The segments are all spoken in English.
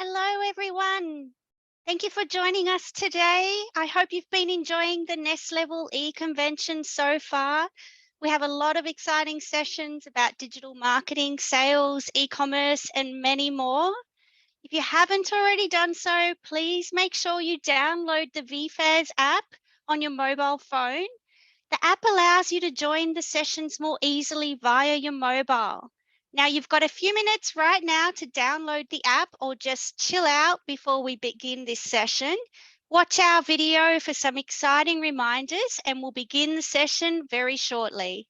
Hello, everyone. Thank you for joining us today. I hope you've been enjoying the Nestlé e-convention so far. We have a lot of exciting sessions about digital marketing, sales, e-commerce, and many more. If you haven't already done so, please make sure you download the VFairs app on your mobile phone. The app allows you to join the sessions more easily via your mobile. Now, you've got a few minutes right now to download the app or just chill out before we begin this session. Watch our video for some exciting reminders and we'll begin the session very shortly.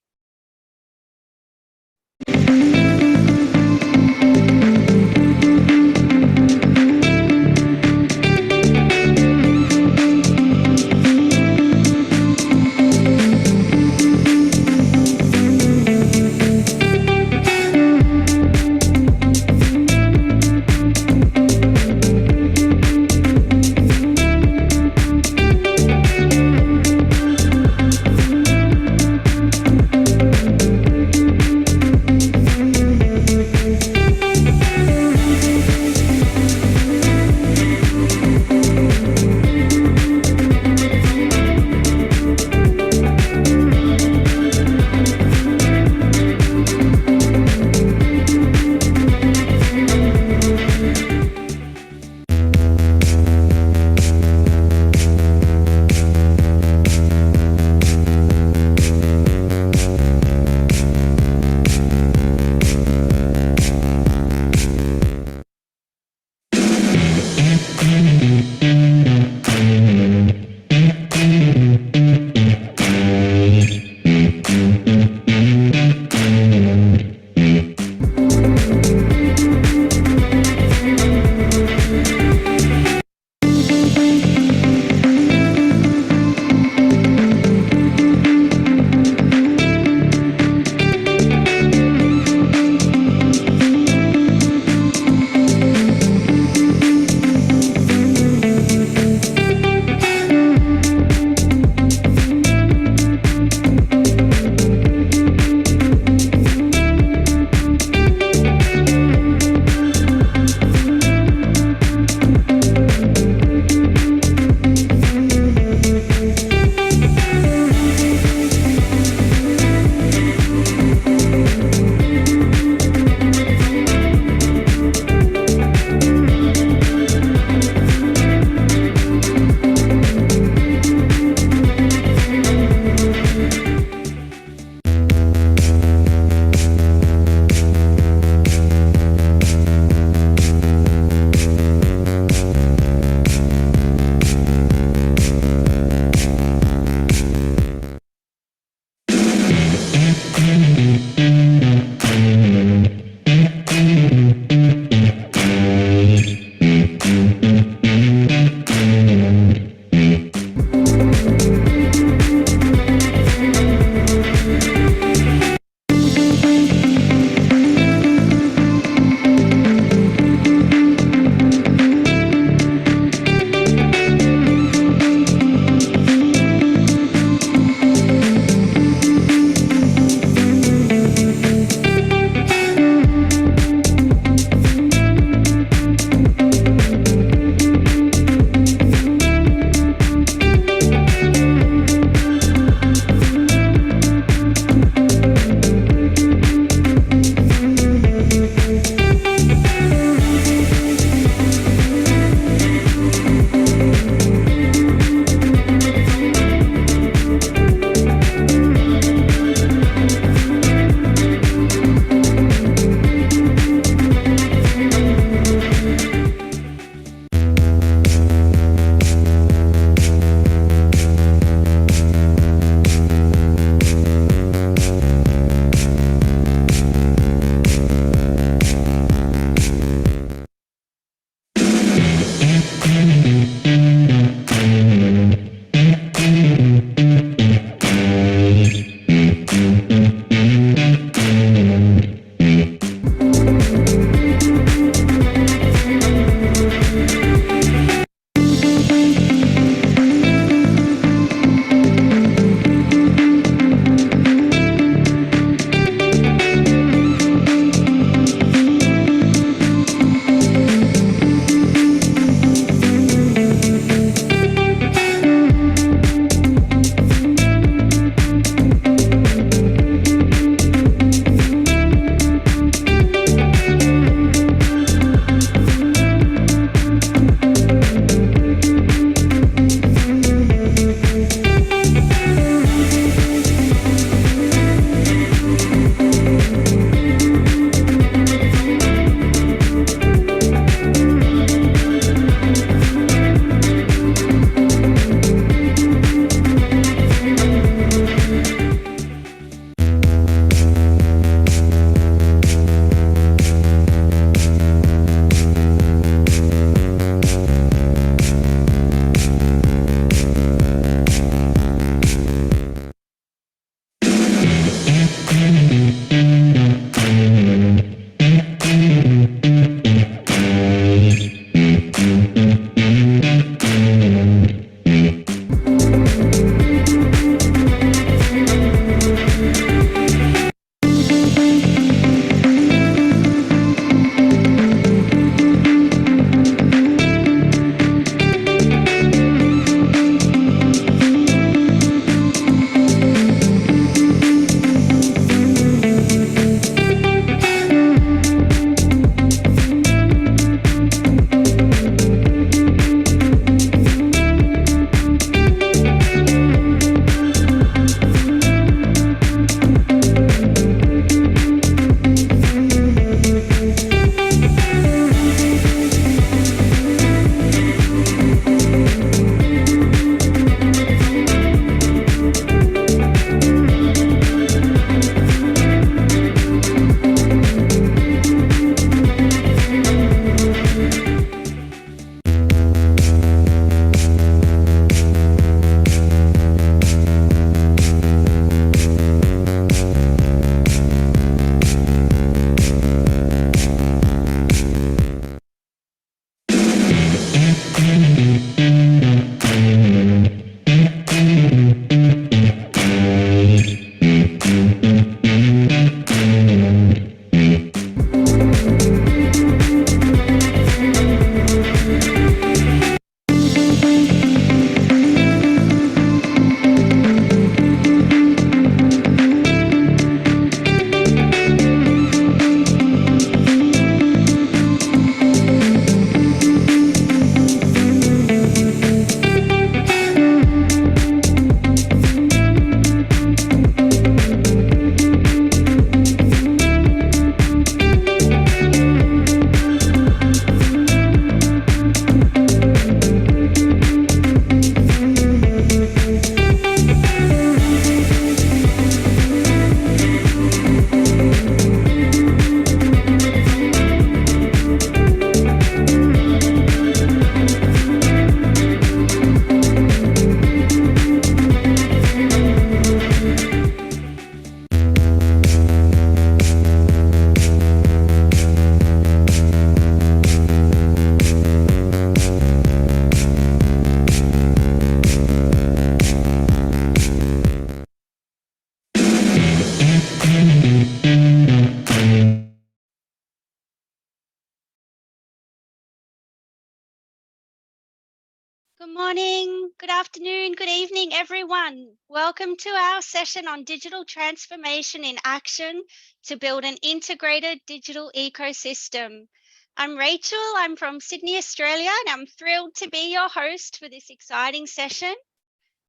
morning, good afternoon, good evening, everyone. Welcome to our session on digital transformation in action to build an integrated digital ecosystem. I'm Rachel, I'm from Sydney, Australia, and I'm thrilled to be your host for this exciting session.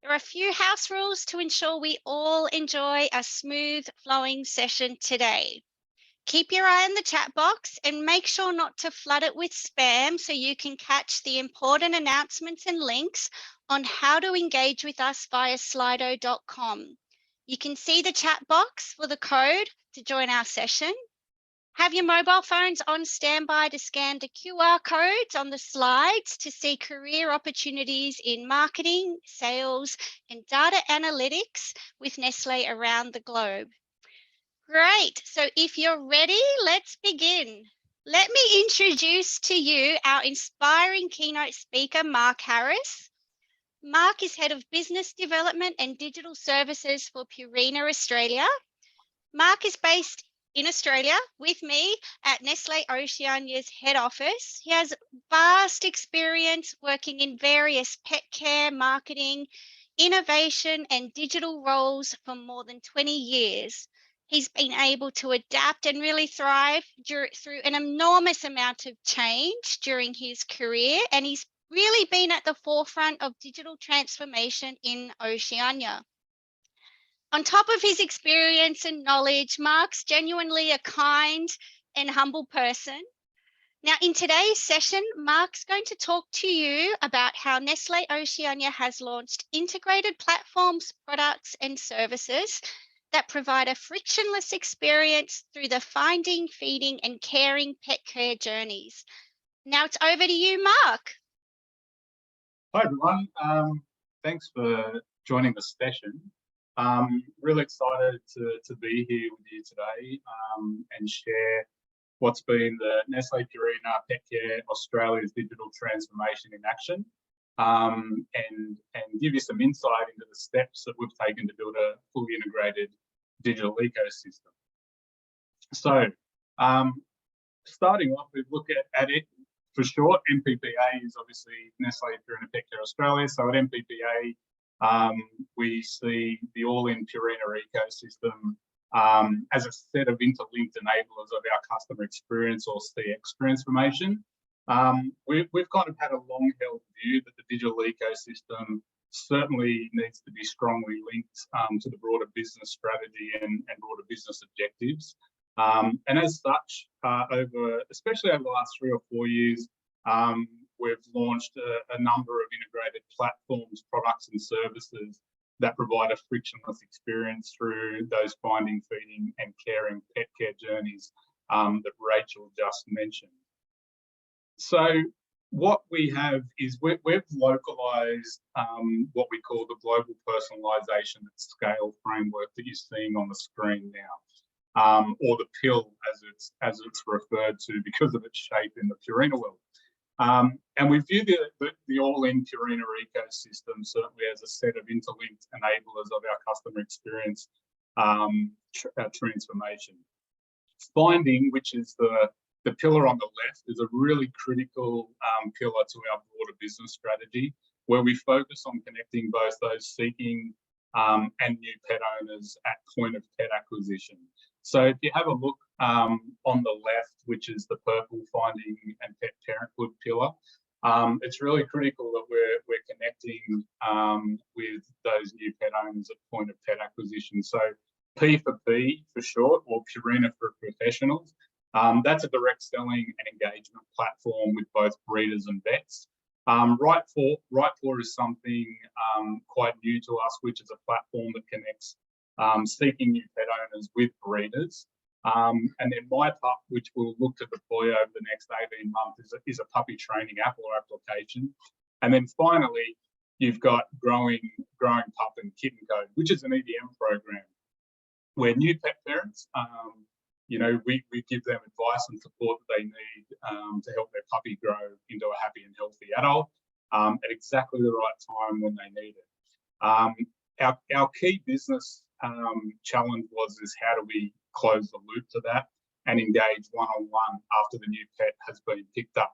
There are a few house rules to ensure we all enjoy a smooth flowing session today. Keep your eye on the chat box and make sure not to flood it with spam so you can catch the important announcements and links on how to engage with us via slido.com. You can see the chat box for the code to join our session. Have your mobile phones on standby to scan the QR codes on the slides to see career opportunities in marketing, sales, and data analytics with Nestlé around the globe. Great. So if you're ready, let's begin. Let me introduce to you our inspiring keynote speaker, Mark Harris. Mark is Head of Business Development and Digital Services for Purina Australia. Mark is based in Australia with me at Nestlé Oceania's head office. He has vast experience working in various pet care, marketing, innovation, and digital roles for more than 20 years. He's been able to adapt and really thrive through an enormous amount of change during his career, and he's really been at the forefront of digital transformation in Oceania. On top of his experience and knowledge, Mark's genuinely a kind and humble person. Now, in today's session, Mark's going to talk to you about how Nestlé Oceania has launched integrated platforms, products, and services that provide a frictionless experience through the finding, feeding, and caring pet care journeys. Now it's over to you, Mark. Hi, everyone. Thanks for joining the session. Really excited to be here with you today and share what's been the Nestlé Purina Petcare Australia's digital transformation in action, and give you some insight into the steps that we've taken to build a fully integrated digital ecosystem. So, starting off, we look at it for short. NPPA is obviously Nestlé Purina Petcare Australia. So at NPPA, we see the All-in Purina Ecosystem as a set of interlinked enablers of our customer experience or CX transformation. We've kind of had a long-held view that the digital ecosystem certainly needs to be strongly linked to the broader business strategy and broader business objectives. And as such, especially over the last 3 or 4 years, we've launched a number of integrated platforms, products and services that provide a frictionless experience through those finding, feeding and caring pet care journeys that Rachel just mentioned. So what we have is we've localized what we call the global personalization at scale framework that you're seeing on the screen now, or the pill as it's referred to because of its shape in the Purina world. And we view the All-in Purina Ecosystem certainly as a set of interlinked enablers of our customer experience transformation. Finding, which is the pillar on the left, is a really critical pillar to our broader business strategy, where we focus on connecting both those seeking and new pet owners at point of pet acquisition. So if you have a look on the left, which is the purple finding and pet parenthood pillar, it's really critical that we're connecting with those new pet owners at point of pet acquisition. So P for P for short, or Purina for Professionals. That's a direct selling and engagement platform with both breeders and vets. Right for is something quite new to us, which is a platform that connects seeking new pet owners with breeders. And then My Pup, which we'll look to deploy over the next 18 months, is a puppy training app or application. And then finally, you've got Growing Pup and Kitten Code, which is an EDM program where new pet parents, we give them advice and support that they need to help their puppy grow into a happy and healthy adult at exactly the right time when they need it. Our key business challenge is how do we close the loop to that and engage one-on-one after the new pet has been picked up.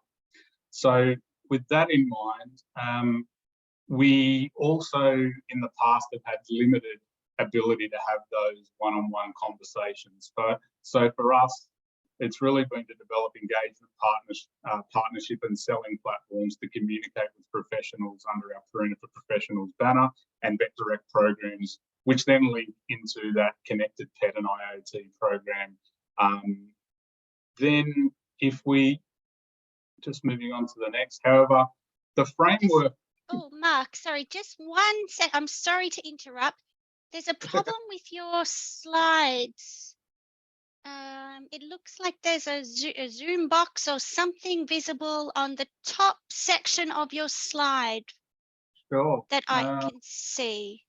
So with that in mind, we also in the past have had limited ability to have those one-on-one conversations. So for us, it's really been to develop engagement partnership and selling platforms to communicate with professionals under our Purina for Professionals banner and Vet Direct programs, which then link into that connected pet and IoT program. Then if we, just moving on to the next, however, the framework. Oh, Mark, sorry, just 1 sec. I'm sorry to interrupt. There's a problem with your slides. It looks like there's a zoom box or something visible on the top section of your slide. Sure. That I can see.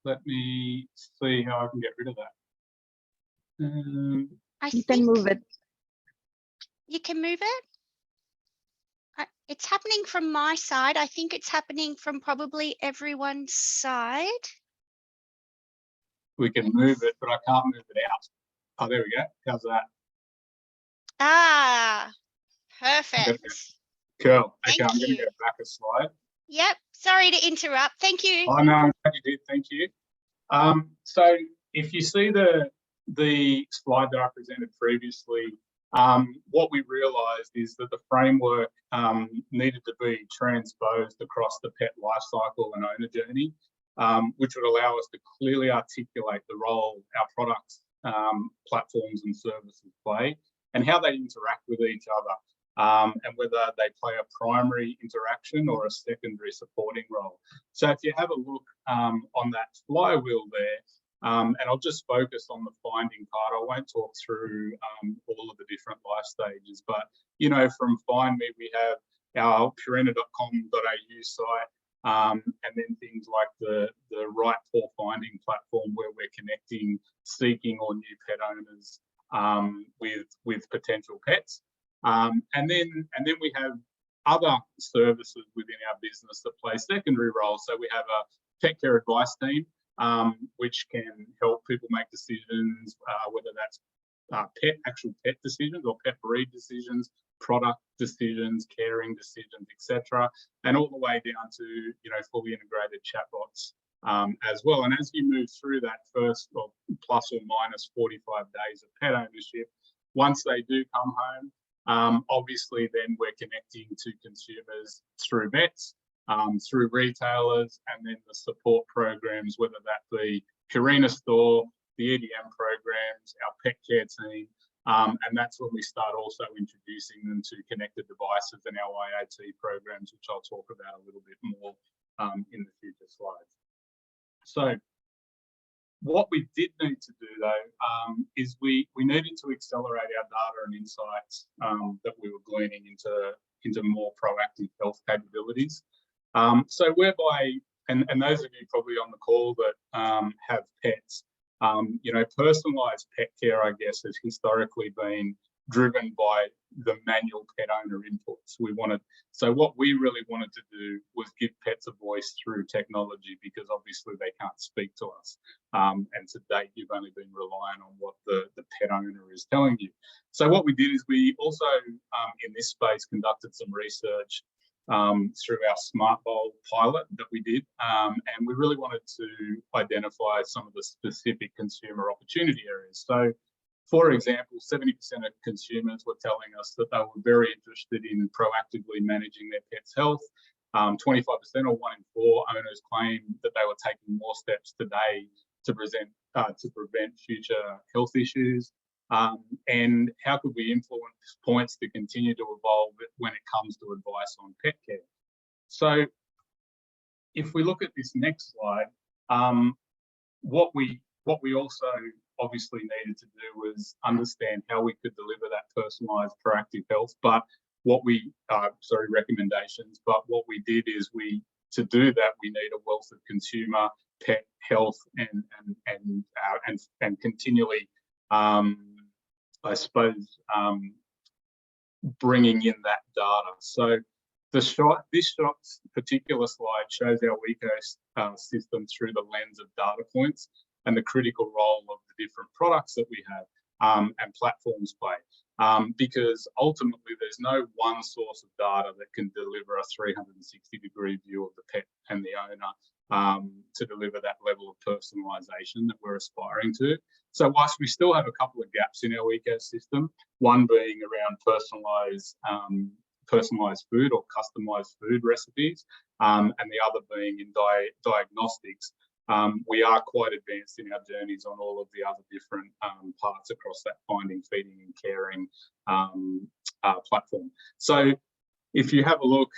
Let me see how I can get rid of that. You can move it. You can move it? It's happening from my side. I think it's happening from probably everyone's side. We can move it, but I can't move it out. Oh, there we go. How's that? Ah, perfect. Cool. Thank okay, I'm going to you. go back a slide. Yep. Sorry to interrupt. Thank you. Oh, no, I'm glad you did. Thank you. So if you see the slide that I presented previously, what we realised is that the framework needed to be transposed across the pet lifecycle and owner journey, which would allow us to clearly articulate the role our products, platforms and services play and how they interact with each other, and whether they play a primary interaction or a secondary supporting role. So if you have a look on that flywheel there, and I'll just focus on the finding part. I won't talk through all of the different life stages, but, you know, from Find Me, we have our purina.com.au site, and then things like the right paw finding platform where we're connecting seeking or new pet owners with potential pets. And then we have other services within our business that play secondary roles. So we have a pet care advice team, which can help people make decisions, whether that's actual pet decisions or pet breed decisions, product decisions, caring decisions, etc., and all the way down to, you know, fully integrated chatbots as well. And as you move through that first plus or minus 45 days of pet ownership, once they do come home, obviously then we're connecting to consumers through vets, through retailers, and then the support programs, whether that be Purina Store, the EDM programs, our pet care team, and that's when we start also introducing them to connected devices and our IoT programs, which I'll talk about a little bit more in the future slides. So what we did need to do though is we needed to accelerate our data and insights that we were gleaning into more proactive health capabilities. So whereby, and those of you probably on the call that have pets, you know, personalised pet care, I guess, has historically been driven by the manual pet owner inputs. So what we really wanted to do was give pets a voice through technology, because obviously they can't speak to us. And to date, you've only been relying on what the pet owner is telling you. So what we did is we also, in this space, conducted some research through our Smart Bowl pilot that we did, and we really wanted to identify some of the specific consumer opportunity areas. So, for example, 70% of consumers were telling us that they were very interested in proactively managing their pet's health. 25% or 1 in 4 owners claim that they were taking more steps today to prevent future health issues. And how could we influence points to continue to evolve when it comes to advice on pet care? So if we look at this next slide, what we also obviously needed to do was understand how we could deliver that personalised proactive health, but recommendations. But what we did is to do that, we need a wealth of consumer pet health and continually, I suppose, bringing in that data. So this particular slide shows our ecosystem through the lens of data points and the critical role of the different products that we have and platforms play. because ultimately there's no one source of data that can deliver a 360-degree view of the pet and the owner to deliver that level of personalisation that we're aspiring to. So whilst we still have a couple of gaps in our ecosystem, one being around personalised food or customised food recipes, and the other being in diagnostics, we are quite advanced in our journeys on all of the other different parts across that finding, feeding and caring platform. So if you have a look,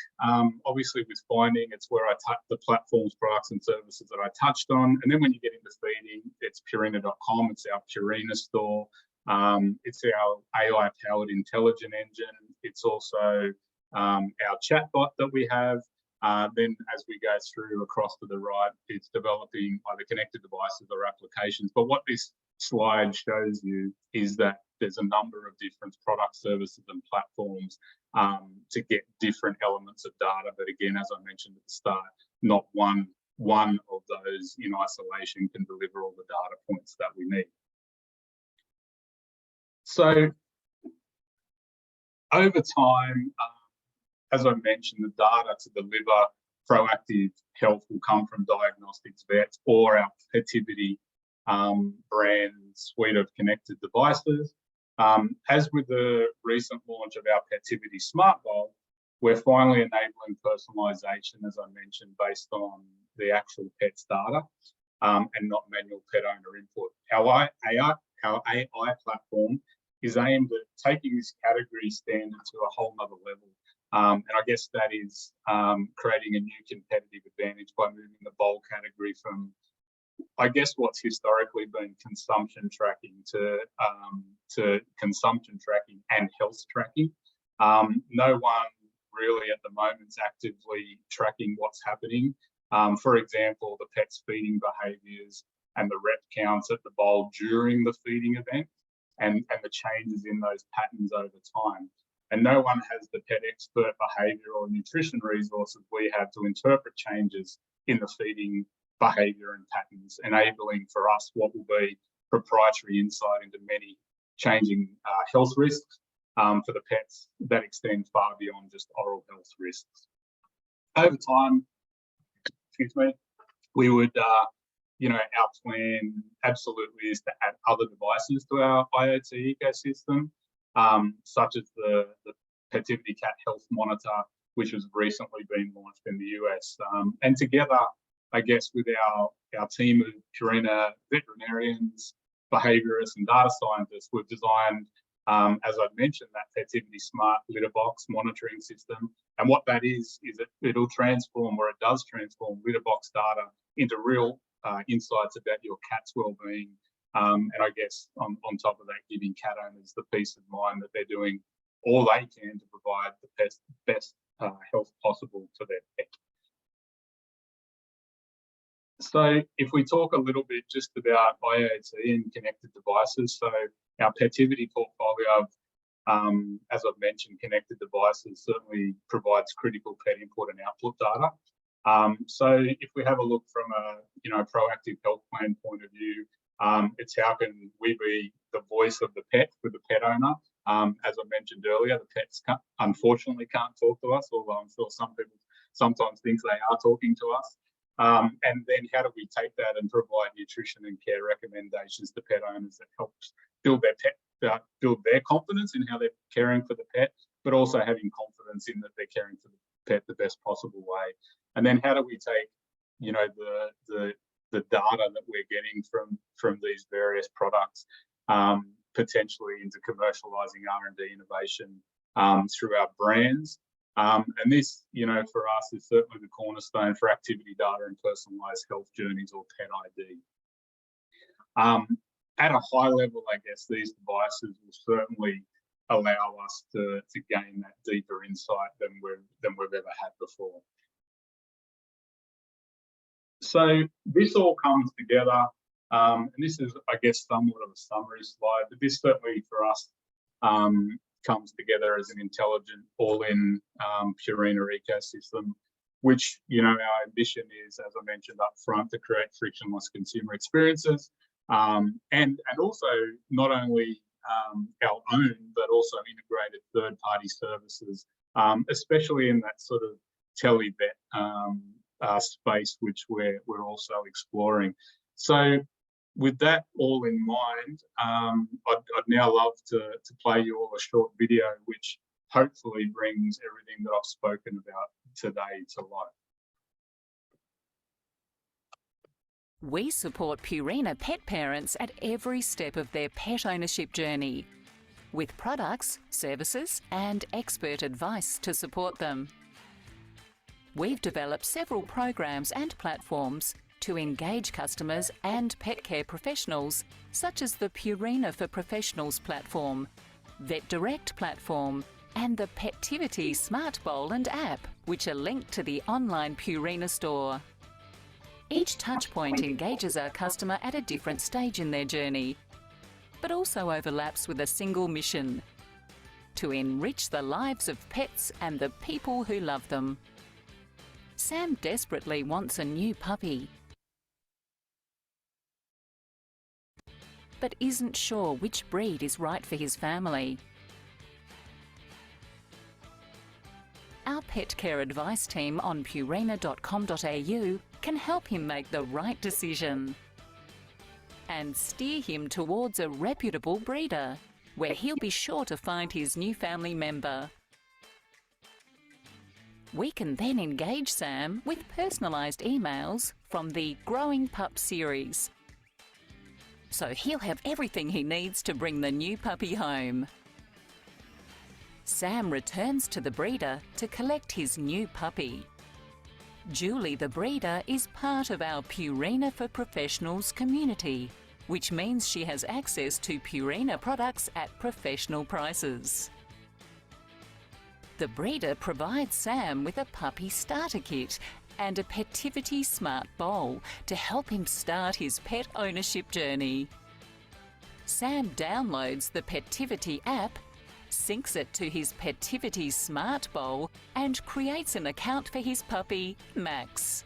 obviously with finding, it's where I touch the platforms, products and services that I touched on. And then when you get into feeding, it's purina.com, it's our Purina store, it's our AI-powered intelligent engine. It's also our chatbot that we have. Then as we go through across to the right, it's developing either connected devices or applications. But what this slide shows you is that there's a number of different products, services and platforms to get different elements of data. But again, as I mentioned at the start, not one of those in isolation can deliver all the data points that we need. So over time, as I mentioned, the data to deliver proactive health will come from diagnostics vets or our Pettivity brand suite of connected devices. As with the recent launch of our Pettivity Smart Bowl, we're finally enabling personalisation, as I mentioned, based on the actual pet's data and not manual pet owner input. Our AI platform is aimed at taking this category standard to a whole nother level. And I guess that is creating a new competitive advantage by moving the bowl category from, I guess, what's historically been consumption tracking to consumption tracking and health tracking. No one really at the moment is actively tracking what's happening. For example, the pet's feeding behaviours and the rep counts at the bowl during the feeding event and the changes in those patterns over time. And no one has the pet expert behaviour or nutrition resources we have to interpret changes in the feeding behaviour and patterns, enabling for us what will be proprietary insight into many changing health risks for the pets that extend far beyond just oral health risks. Over time, we would, our plan absolutely is to add other devices to our IoT ecosystem, such as the Pettivity Cat Health Monitor, which has recently been launched in the US. And together, I guess, with our team of Purina veterinarians, behaviourists and data scientists, we've designed, as I've mentioned, that Pettivity Smart Litter Box monitoring system. And what that is it'll transform, or it does transform, litter box data into real insights about your cat's well-being. And I guess on top of that, giving cat owners the peace of mind that they're doing all they can to provide the best health possible to their pet. So if we talk a little bit just about IoT and connected devices, so our Pettivity portfolio of, as I've mentioned, connected devices certainly provides critical pet input and output data. So if we have a look from a proactive health plan point of view, it's how can we be the voice of the pet with the pet owner. As I mentioned earlier, the pets unfortunately can't talk to us, although I'm sure some people sometimes think they are talking to us. And then how do we take that and provide nutrition and care recommendations to pet owners that helps build their confidence in how they're caring for the pet, but also having confidence in that they're caring for the pet the best possible way. And then how do we take, the data that we're getting from these various products potentially into commercializing R&D innovation through our brands. And this, for us is certainly the cornerstone for activity data and personalised health journeys, or Pet ID. At a high level, I guess these devices will certainly allow us to gain that deeper insight than we've ever had before. So this all comes together, and this is, I guess, somewhat of a summary slide, but this certainly for us comes together as an intelligent, all-in Purina ecosystem, which, our ambition is, as I mentioned up front, to create frictionless consumer experiences, and also not only our own, but also integrated third-party services, especially in that sort of televet space, which we're also exploring. So with that all in mind, I'd now love to play you all a short video, which hopefully brings everything that I've spoken about today to life. We support Purina pet parents at every step of their pet ownership journey, with products, services and expert advice to support them. We've developed several programs and platforms to engage customers and pet care professionals, such as the Purina for Professionals platform, Vet Direct platform and the Petivity Smart Bowl and app, which are linked to the online Purina store. Each touchpoint engages our customer at a different stage in their journey, but also overlaps with a single mission: to enrich the lives of pets and the people who love them. Sam desperately wants a new puppy, but isn't sure which breed is right for his family. Our pet care advice team on purina.com.au can help him make the right decision and steer him towards a reputable breeder, where he'll be sure to find his new family member. We can then engage Sam with personalised emails from the Growing Pup series, so he'll have everything he needs to bring the new puppy home. Sam returns to the breeder to collect his new puppy. Julie the breeder is part of our Purina for Professionals community, which means she has access to Purina products at professional prices. The breeder provides Sam with a puppy starter kit and a Petivity Smart Bowl to help him start his pet ownership journey. Sam downloads the Petivity app, syncs it to his Petivity Smart Bowl and creates an account for his puppy, Max.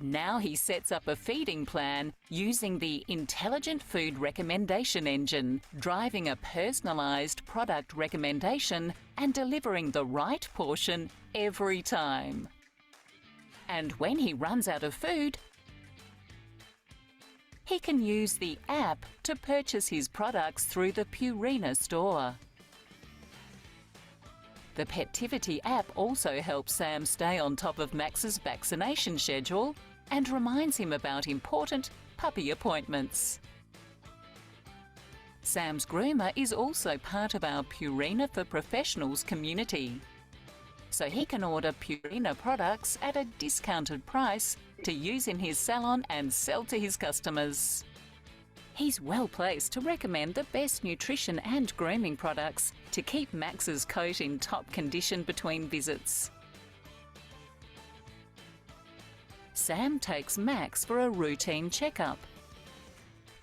Now he sets up a feeding plan using the Intelligent Food Recommendation Engine, driving a personalised product recommendation and delivering the right portion every time. And when he runs out of food, he can use the app to purchase his products through the Purina store. The Petivity app also helps Sam stay on top of Max's vaccination schedule and reminds him about important puppy appointments. Sam's groomer is also part of our Purina for Professionals community, so he can order Purina products at a discounted price to use in his salon and sell to his customers. He's well placed to recommend the best nutrition and grooming products to keep Max's coat in top condition between visits. Sam takes Max for a routine checkup.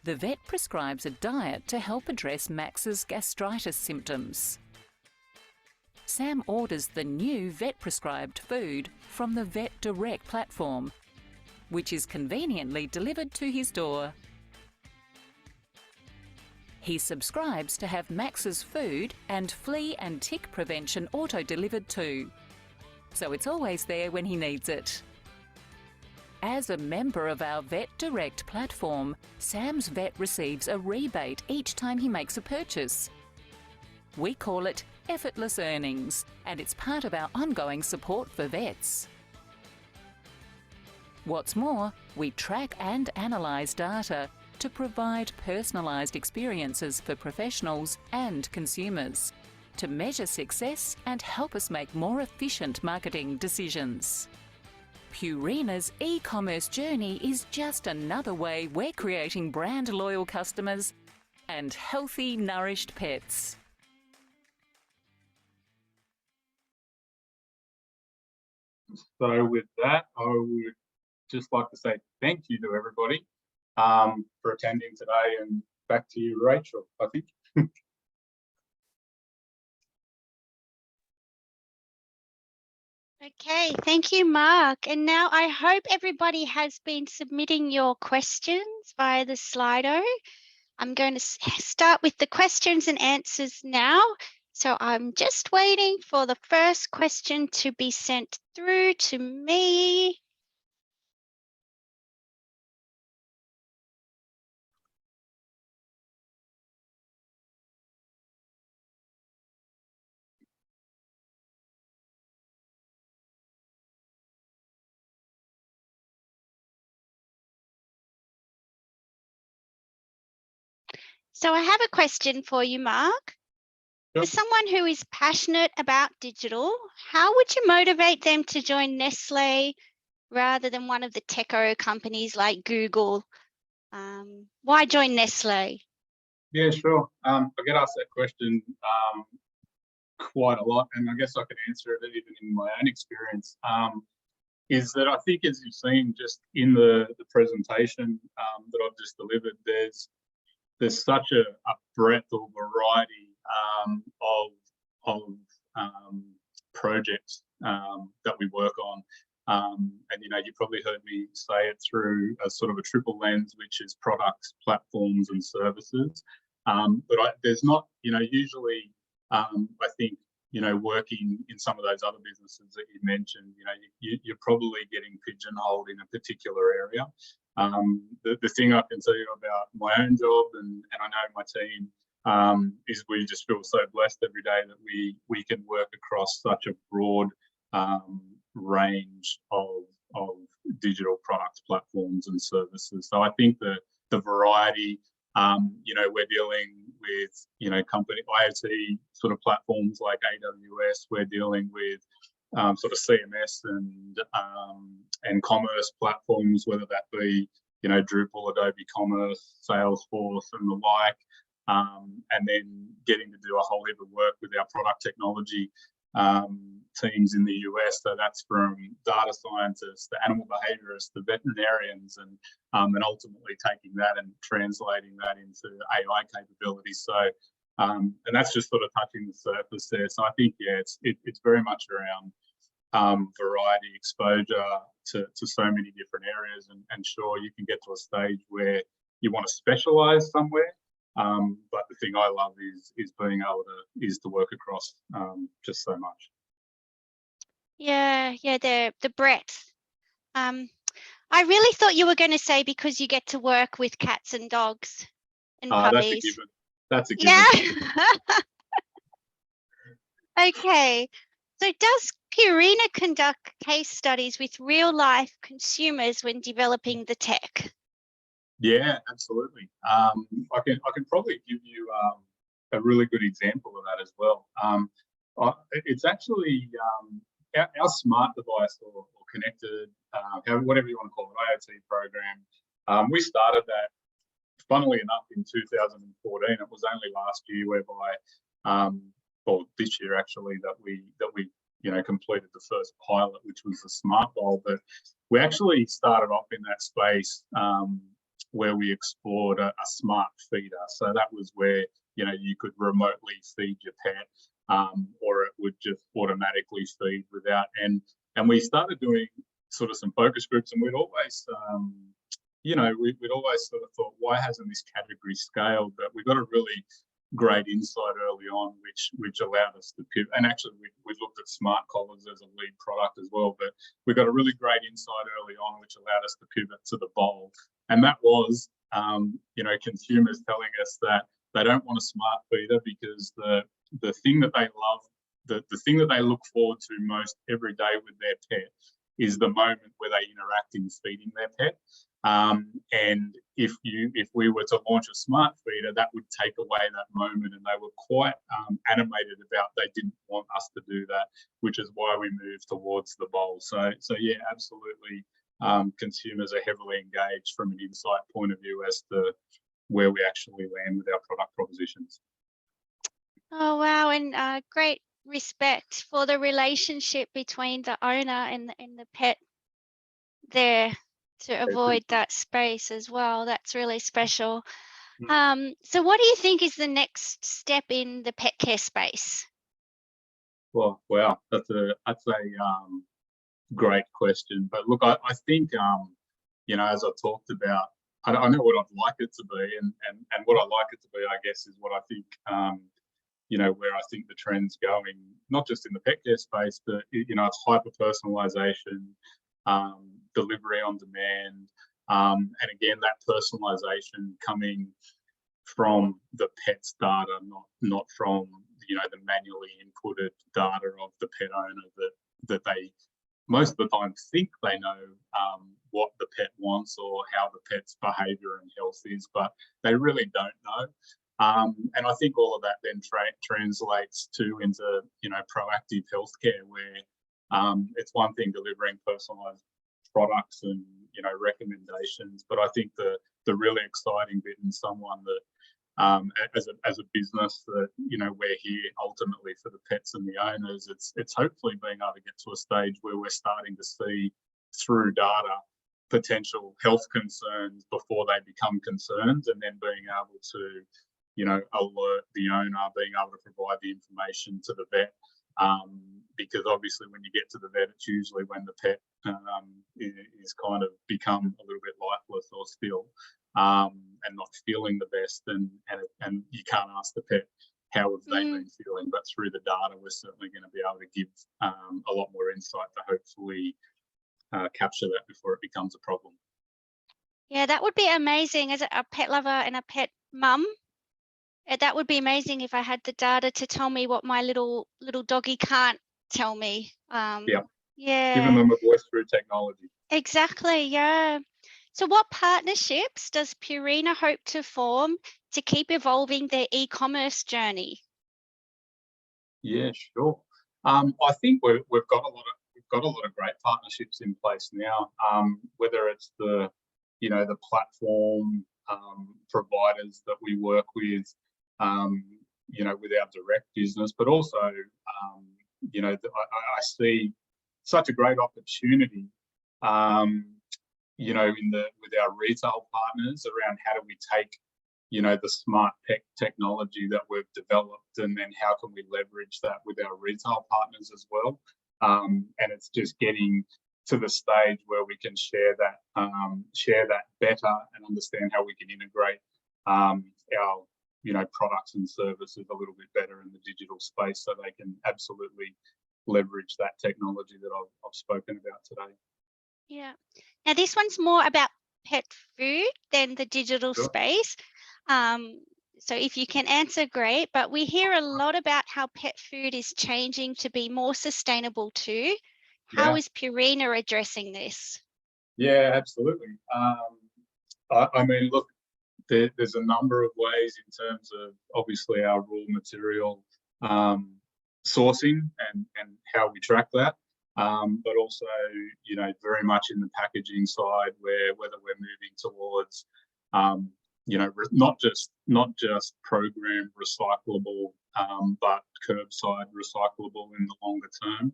The vet prescribes a diet to help address Max's gastritis symptoms. Sam orders the new vet-prescribed food from the Vet Direct platform, which is conveniently delivered to his door. He subscribes to have Max's food and flea and tick prevention auto-delivered too, so it's always there when he needs it. As a member of our Vet Direct platform, Sam's vet receives a rebate each time he makes a purchase. We call it effortless earnings, and it's part of our ongoing support for vets. What's more, we track and analyse data to provide personalised experiences for professionals and consumers, to measure success and help us make more efficient marketing decisions. Purina's e-commerce journey is just another way we're creating brand loyal customers and healthy, nourished pets. So with that, I would just like to say thank you to everybody for attending today, and back to you, Rachel, I think. Okay, thank you, Mark. And now I hope everybody has been submitting your questions via the Slido. I'm going to start with the questions and answers now. So I'm just waiting for the first question to be sent through to me. So I have a question for you, Mark. Sure. For someone who is passionate about digital, how would you motivate them to join Nestlé rather than one of the techo companies like Google? Why join Nestlé? Yeah, sure. I get asked that question quite a lot, and I guess I can answer it even in my own experience. Is that I think, as you've seen just in the presentation that I've just delivered, there's such a breadth or variety of projects that we work on. And you probably heard me say it through a sort of a triple lens, which is products, platforms, and services. But there's not, usually I think, working in some of those other businesses that you mentioned, you're probably getting pigeonholed in a particular area. The thing I can tell you about my own job, and I know my team, is we just feel so blessed every day that we can work across such a broad range of digital products, platforms, and services. So I think the variety, we're dealing with, company IoT sort of platforms like AWS. We're dealing with sort of CMS and commerce platforms, whether that be, Drupal, Adobe Commerce, Salesforce, and the like. And then getting to do a whole heap of work with our product technology teams in the US. So that's from data scientists, the animal behaviorists, the veterinarians, and ultimately taking that and translating that into AI capabilities. So, and that's just sort of touching the surface there. So I think, yeah, it's very much around variety, exposure to so many different areas, and sure, you can get to a stage where you want to specialize somewhere. But the thing I love is being able to work across just so much. Yeah, the breadth. I really thought you were going to say because you get to work with cats and dogs and puppies. That's a given. That's a given. Yeah. Okay. So does Purina conduct case studies with real life consumers when developing the tech? Yeah, absolutely. I can probably give you a really good example of that as well. It's actually our smart device or connected, whatever you want to call it, IoT program. We started that, funnily enough, in 2014. It was only last year whereby, or this year actually, that we completed the first pilot, which was the smart bowl. But we actually started off in that space where we explored a smart feeder. So that was where you could remotely feed your pet, or it would just automatically feed without. And we started doing sort of some focus groups, and we'd always we'd always sort of thought, why hasn't this category scaled? But we got a really great insight early on, which allowed us to pivot. And actually, we looked at smart collars as a lead product as well. But we got a really great insight early on, which allowed us to pivot to the bowl. And that was, consumers telling us that they don't want a smart feeder because the thing that they love, the thing that they look forward to most every day with their pet is the moment where they interact in feeding their pet. And if we were to launch a smart feeder, that would take away that moment, and they were quite animated about they didn't want us to do that, which is why we moved towards the bowl. So yeah, absolutely. Consumers are heavily engaged from an insight point of view as to where we actually land with our product propositions. Oh wow, and great respect for the relationship between the owner and the pet there to avoid that space as well. That's really special. So what do you think is the next step in the pet care space? Well, wow, that's a great question. But look, I think, you know, as I talked about, I know what I'd like it to be, and what I like it to be, I guess, is what I think, you know, where I think the trend's going, not just in the pet care space, but, you know, it's hyper-personalisation, delivery on demand, and again, that personalisation coming from the pet's data, not from, you know, the manually inputted data of the pet owner that they most of the time think they know what the pet wants or how the pet's behaviour and health is, but they really don't know. And I think all of that then translates into, you know, proactive healthcare, where it's one thing delivering personalised products and, you know, recommendations, but I think the really exciting bit, and someone that as a business that, you know, we're here ultimately for the pets and the owners, it's hopefully being able to get to a stage where we're starting to see through data potential health concerns before they become concerns, and then being able to, you know, alert the owner, being able to provide the information to the vet, because obviously when you get to the vet, it's usually when the pet is kind of become a little bit lifeless or still, and not feeling the best, and you can't ask the pet how have they been feeling, but through the data we're certainly going to be able to give a lot more insight to hopefully capture that before it becomes a problem. Yeah, that would be amazing as a pet lover and a pet mum. That would be amazing if I had the data to tell me what my little doggy can't tell me. Yeah. Yeah. Giving them a voice through technology. Exactly, yeah. So what partnerships does Purina hope to form to keep evolving their e-commerce journey? Yeah, sure. I think we've got a lot of great partnerships in place now. Whether it's the, you know, the platform providers that we work with, you know, with our direct business, but also, you know, I see such a great opportunity, you know, with our retail partners around how do we take, you know, the smart tech technology that we've developed, and then how can we leverage that with our retail partners as well. And it's just getting to the stage where we can share that better and understand how we can integrate our, you know, products and services a little bit better in the digital space, so they can absolutely leverage that technology that I've spoken about today. Yeah. Now this one's more about pet food than the digital Sure. space. So if you can answer, great. But we hear a lot about how pet food is changing to be more sustainable too. How is Purina addressing this? Yeah, absolutely. I mean, look, there's a number of ways in terms of obviously our raw material sourcing and how we track that, but also, you know, very much in the packaging side, whether we're moving towards, you know, not just program recyclable, but curbside recyclable in the longer term.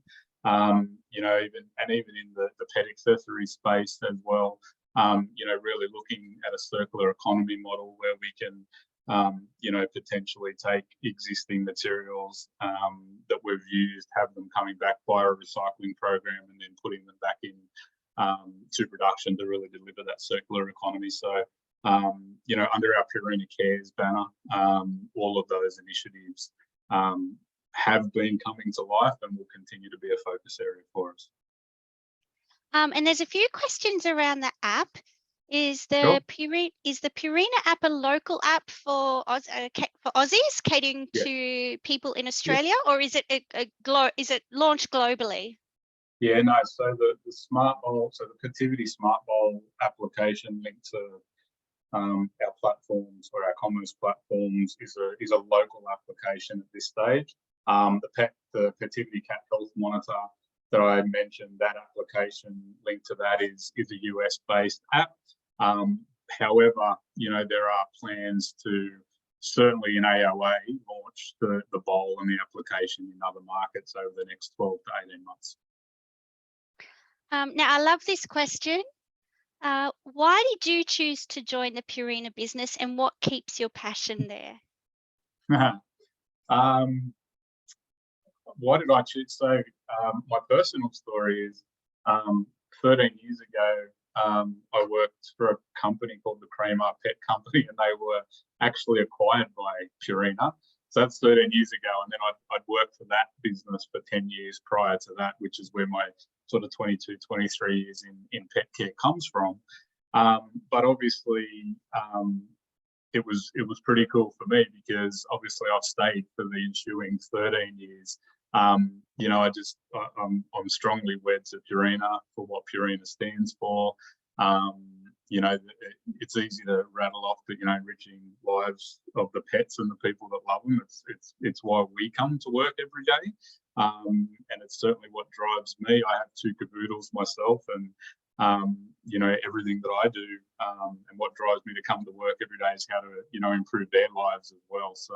You know, even in the pet accessory space as well. You know, really looking at a circular economy model where we can, you know, potentially take existing materials that we've used, have them coming back via a recycling program, and then putting them back in to production to really deliver that circular economy. So, you know, under our Purina Cares banner, all of those initiatives have been coming to life and will continue to be a focus area for us. And there's a few questions around the app. Is the Purina app a local app for Aussies, catering to people in Australia, or is it is it launched globally? Yeah, no. So the Smart Bowl, so the Cativity Smart Bowl application linked to our platforms or our commerce platforms is a local application at this stage. The Cativity Cat Health Monitor that I mentioned, that application linked to that is a US-based app. However, you know, there are plans to certainly in AOA launch the bowl and the application in other markets over the next 12 to 18 months. Now, I love this question. Why did you choose to join the Purina business, and what keeps your passion there? Why did I choose? So my personal story is 13 years ago, I worked for a company called the Kramer Pet Company, and they were actually acquired by Purina. So that's 13 years ago, and then I'd worked for that business for 10 years prior to that, which is where my sort of 22, 23 years in pet care comes from. But obviously, it was pretty cool for me because obviously I've stayed for the ensuing 13 years. You know, I'm strongly wed to Purina for what Purina stands for. You know, it's easy to rattle off the, you know, enriching lives of the pets and the people that love them. It's why we come to work every day. And it's certainly what drives me. I have 2 caboodles myself, and you know, everything that I do and what drives me to come to work every day is how to, you know, improve their lives as well. So,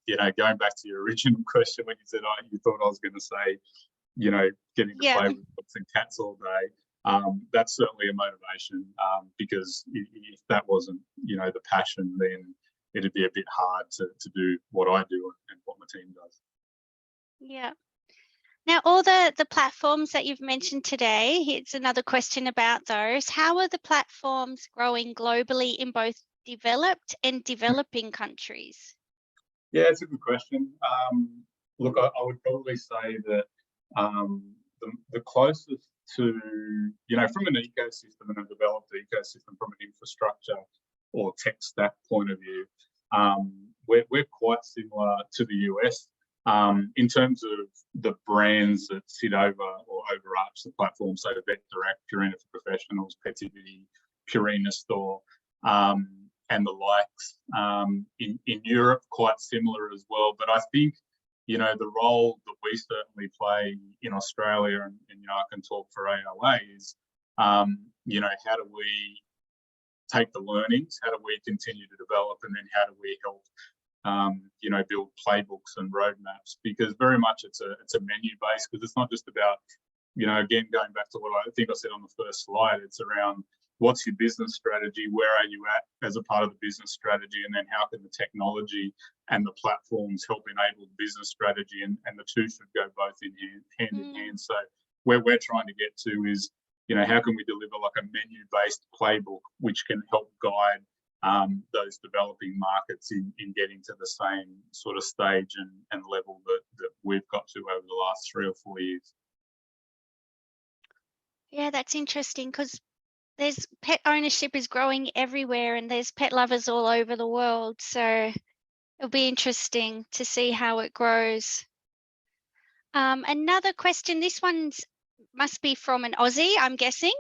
you know, going back to your original question when you said, oh, you thought I was going to say, you know, getting to play with dogs and cats all day, that's certainly a motivation because if that wasn't, you know, the passion, then it'd be a bit hard to do what I do and what my team does. Yeah. Now, all the platforms that you've mentioned today, here's another question about those. How are the platforms growing globally in both developed and developing countries? Yeah, it's a good question. Look, I would probably say that the closest to, you know, from an ecosystem and a developed ecosystem, from an infrastructure or tech stack point of view, we're quite similar to the US. In terms of the brands that sit over or overarch the platform, so Vet Direct, Purina for Professionals, Petivity, Purina Store, and the likes. In Europe, quite similar as well. But I think, you know, the role that we certainly play in Australia, and you know, I can talk for AOA, is, you know, how do we take the learnings, how do we continue to develop, and then how do we help you know, build playbooks and roadmaps, because very much it's a menu base, because it's not just about, you know, again, going back to what I think I said on the first slide, it's around what's your business strategy, where are you at as a part of the business strategy, and then how can the technology and the platforms help enable the business strategy, and the two should go both hand in hand. So where we're trying to get to is, you know, how can we deliver like a menu-based playbook which can help guide those developing markets in getting to the same sort of stage and level that we've got to over the last 3 or 4 years. Yeah, that's interesting, because there's pet ownership is growing everywhere, and there's pet lovers all over the world. So it'll be interesting to see how it grows. Another question, this one's must be from an Aussie, I'm guessing.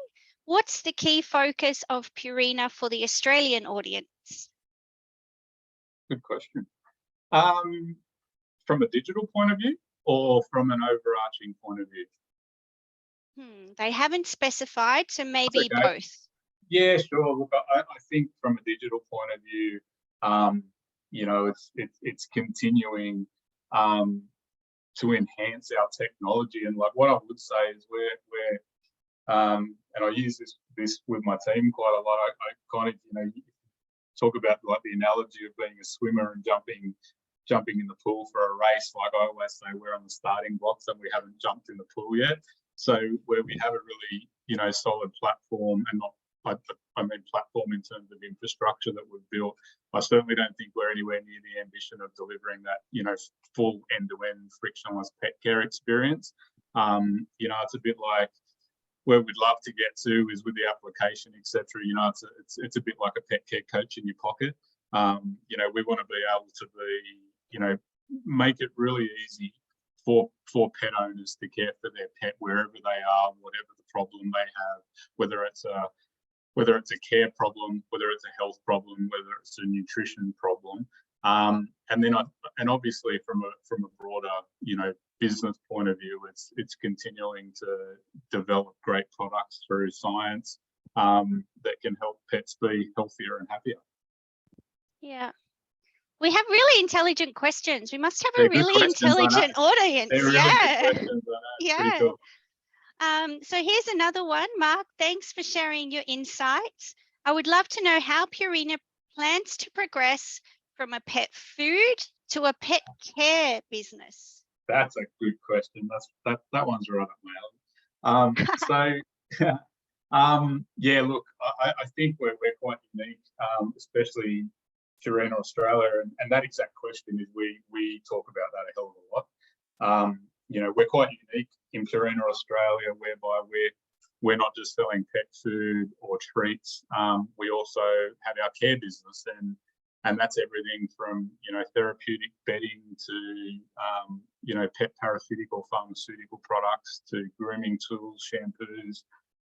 What's the key focus of Purina for the Australian audience? Good question. From a digital point of view or from an overarching point of view? They haven't specified, so maybe both. Yeah, sure. Look, I think from a digital point of view, you know, it's continuing to enhance our technology. And like what I would say is we're and I use this with my team quite a lot. I kind of, you know, talk about like the analogy of being a swimmer and jumping in the pool for a race. Like I always say, we're on the starting blocks and we haven't jumped in the pool yet. So where we have a really, you know, solid platform, and not, I mean platform in terms of infrastructure that we've built, I certainly don't think we're anywhere near the ambition of delivering that, you know, full end-to-end frictionless pet care experience. You know, it's a bit like where we'd love to get to is with the application, etc. You know, it's a bit like a pet care coach in your pocket. You know, we want to be able to be, you know, make it really easy for pet owners to care for their pet wherever they are, whatever the problem they have, whether it's a care problem, whether it's a health problem, whether it's a nutrition problem, and obviously from a broader, you know, business point of view, it's continuing to develop great products through science that can help pets be healthier and happier. Yeah. We have really intelligent questions. We must have a really intelligent audience. Yeah. Yeah. Cool. So here's another one. Mark, thanks for sharing your insights. I would love to know how Purina plans to progress from a pet food to a pet care business. That's a good question. That one's right up my So, yeah, look, I think we're quite unique, especially Purina Australia, and that exact question is we talk about that a hell of a lot. You know, we're quite unique in Purina Australia, whereby we're not just selling pet food or treats. We also have our care business, and that's everything from, you know, therapeutic bedding to, you know, pet parasitic or pharmaceutical products to grooming tools, shampoos,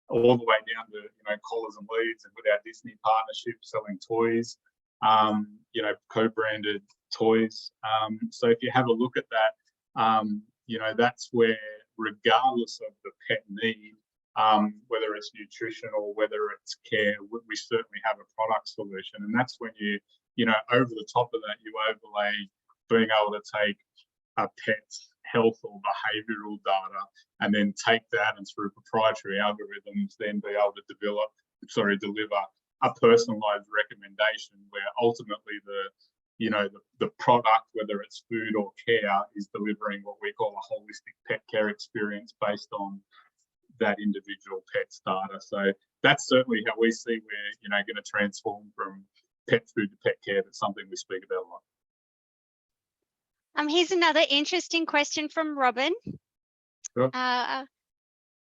all the way down to, you know, collars and leads, and with our Disney partnership selling toys, you know, co-branded toys. So if you have a look at that, you know, that's where, regardless of the pet need, whether it's nutrition or whether it's care, we certainly have a product solution. And that's when you know, over the top of that, you overlay being able to take a pet's health or behavioural data and then take that and through proprietary algorithms then be able to deliver a personalised recommendation where ultimately the product, whether it's food or care, is delivering what we call a holistic pet care experience based on that individual pet's data. So that's certainly how we see we're, you know, going to transform from pet food to pet care. That's something we speak about a lot. Here's another interesting question from Robin. Sure.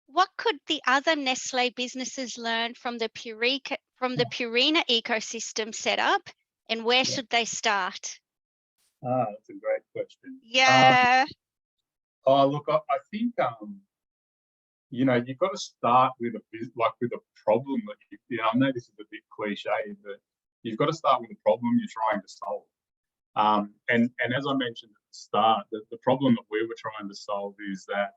What could the other Nestlé businesses learn from the Purina ecosystem setup, and where should they start? That's a great question. Yeah. Look, I think you know, you've got to start with a problem that you know, I know this is a bit cliche, but you've got to start with a problem you're trying to solve. And as I mentioned at the start, the problem that we were trying to solve is that,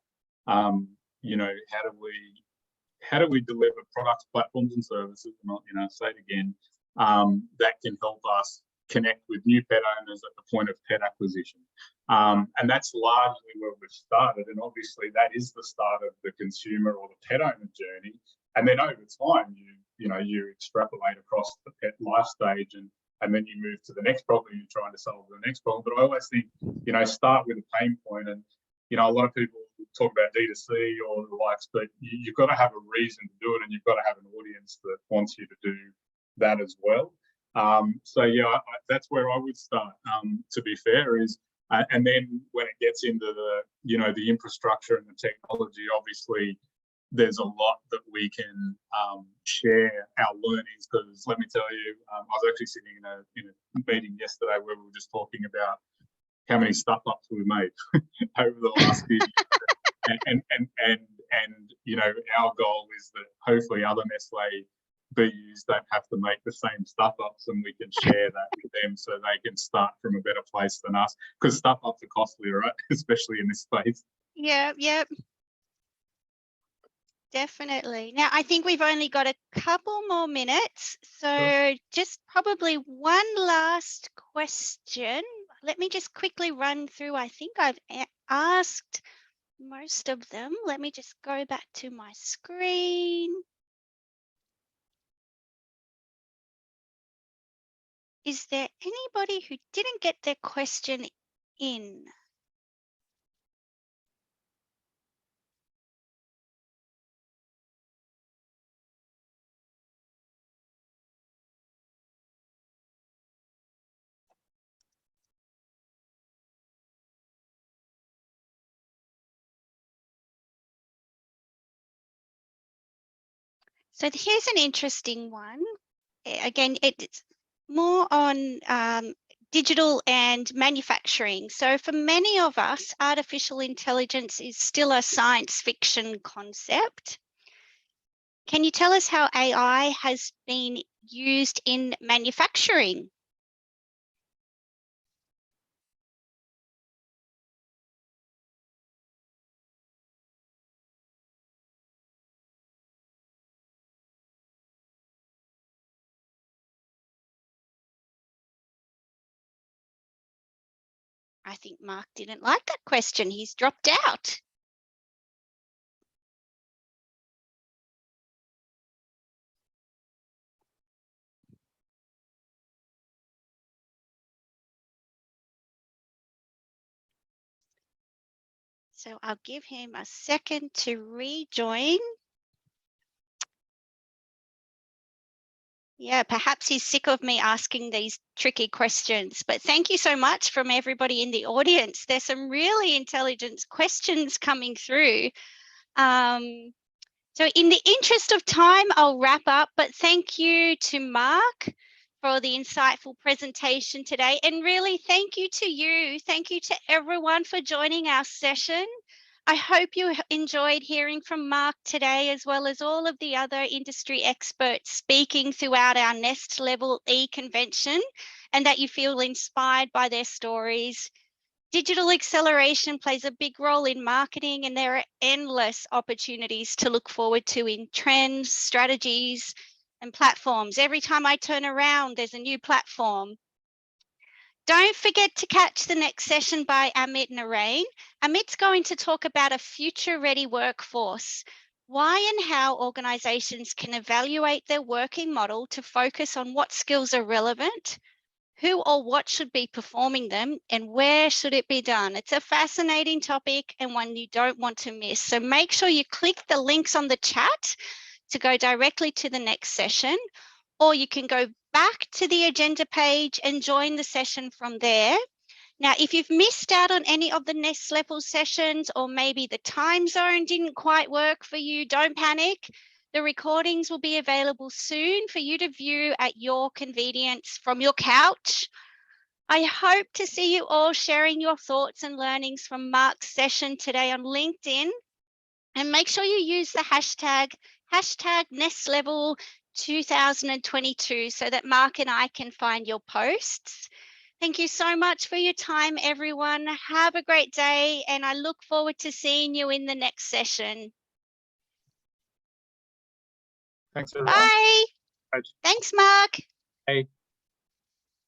you know, how do we deliver products, platforms, and services, and, you know, say it again, that can help us connect with new pet owners at the point of pet acquisition. And that's largely where we've started. And obviously that is the start of the consumer or the pet owner journey. And then over time, you extrapolate across the pet life stage, and then you move to the next problem you're trying to solve the next problem. But I always think, you know, start with a pain point. And, you know, a lot of people talk about D2C or the likes, but you've got to have a reason to do it, and you've got to have an audience that wants you to do that as well. So yeah, that's where I would start. To be fair, is and then when it gets into the, you know, the infrastructure and the technology, obviously there's a lot that we can share our learnings. Because let me tell you, I was actually sitting in a meeting yesterday where we were just talking about how many stuff ups we've made over the last few years, and you know, our goal is that hopefully other Nestlé BUs don't have to make the same stuff ups, and we can share that with them so they can start from a better place than us, because stuff ups are costly, right? Especially in this space. Yeah, definitely. Now, I think we've only got a couple more minutes, so Sure. just probably one last question. Let me just quickly run through. I think I've asked most of them. Let me just go back to my screen. Is there anybody who didn't get their question in? So here's an interesting one. Again, it's more on digital and manufacturing. So for many of us, artificial intelligence is still a science fiction concept. Can you tell us how AI has been used in manufacturing? I think Mark didn't like that question. He's dropped out. So I'll give him a second to rejoin. Yeah, perhaps he's sick of me asking these tricky questions, but thank you so much from everybody in the audience. There's some really intelligent questions coming through. So in the interest of time, I'll wrap up, but thank you to Mark for the insightful presentation today. And really thank you to you. Thank you to everyone for joining our session. I hope you enjoyed hearing from Mark today, as well as all of the other industry experts speaking throughout our Nest Level E convention, and that you feel inspired by their stories. Digital acceleration plays a big role in marketing, and there are endless opportunities to look forward to in trends, strategies, and platforms. Every time I turn around, there's a new platform. Don't forget to catch the next session by Amit Narain. Amit's going to talk about a future-ready workforce, why and how organizations can evaluate their working model to focus on what skills are relevant, who or what should be performing them, and where should it be done. It's a fascinating topic and one you don't want to miss. So make sure you click the links on the chat to go directly to the next session, or you can go back to the agenda page and join the session from there. Now, if you've missed out on any of the Nest Level sessions, or maybe the time zone didn't quite work for you, don't panic. The recordings will be available soon for you to view at your convenience from your couch. I hope to see you all sharing your thoughts and learnings from Mark's session today on LinkedIn. And make sure you use the hashtag NestLevel 2022 so that Mark and I can find your posts. Thank you so much for your time, everyone. Have a great day, and I look forward to seeing you in the next session. Thanks, everyone. Bye. Bye. Thanks, Mark. Hey.